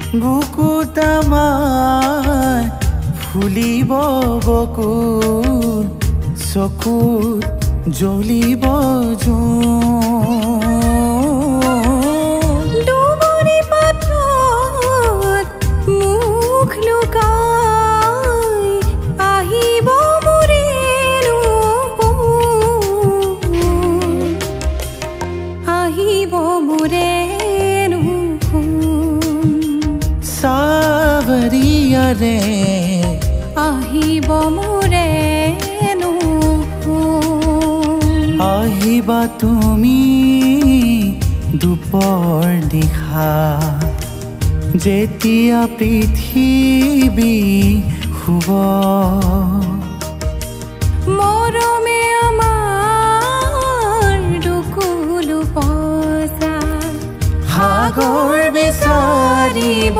বুকুত আমাৰ ফুলিব বকুল চকুত জ্বলিব দুবৰি পাথৰত মুখ লুকাই আহিব মোৰেনো আহিব মোৰেনো সাৱৰিয়াৰে আহিব মোৰেনো আহিবা তুমি দুপৰ দিশা যেতিয়া পৃথিৱী শুব মৰমে আমাৰ দুকুলো পচা সাগৰ বিচাৰিব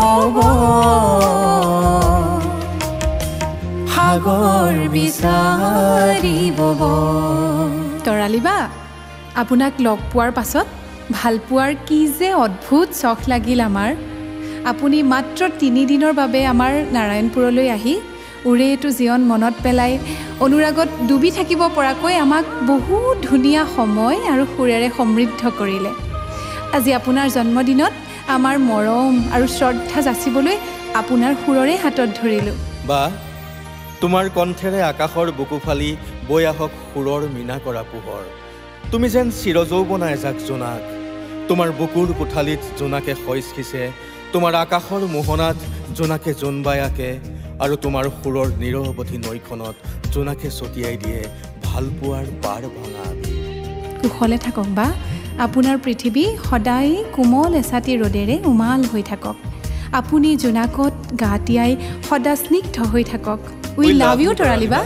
সাগৰ বিচাৰিব তৰালি বা আপোনাক লগ পোৱাৰ পাছত ভাল পোৱাৰ কি যে অদ্ভুত চখ লাগিল আমাৰ আপুনি মাত্ৰ 3 দিনৰ বাবে আমাৰ নাৰায়ণপুৰলৈ আহি উৰেটো জীৱন মনত পেলাই অনুৰাগত ডুবি থাকিব পৰাকৈ আমাক বহুত ধুনীয়া সময় আৰু সুৰেৰে সমৃদ্ধ কৰিলে আজি আপোনাৰ জন্মদিনত আমাৰ মৰম আৰু শ্ৰদ্ধা যাচিবলৈ আপোনাৰ সুৰৰে হাতত ধৰিলোঁ বা তোমাৰ কণ্ঠেৰে আকাশৰ বুকু ফালি বৈ আহক সুৰৰ মীনা কৰা পোহৰ তুমি যেন চিৰযৌৱনা এজাক জোনাক তোমাৰ বুকুৰ কোঠালিত জোনাকে শইচ খিছে তোমাৰ আকাশৰ মোহনাত জোনাকে জোনবাই আঁকে আৰু তোমাৰ সুৰৰ নিৰৱধি নৈখনত জোনাকে ছটিয়াই দিয়ে ভালপোৱাৰ পাৰ ভঙা কুশলে থাকক বা আপোনাৰ পৃথিৱী সদায় কোমল এছাতি ৰ'দেৰে উমাল হৈ থাকক আপুনি জোনাকত গা তিয়াই সদা স্নিগ্ধ হৈ থাকক উই লাভ ইউ তৰালি বা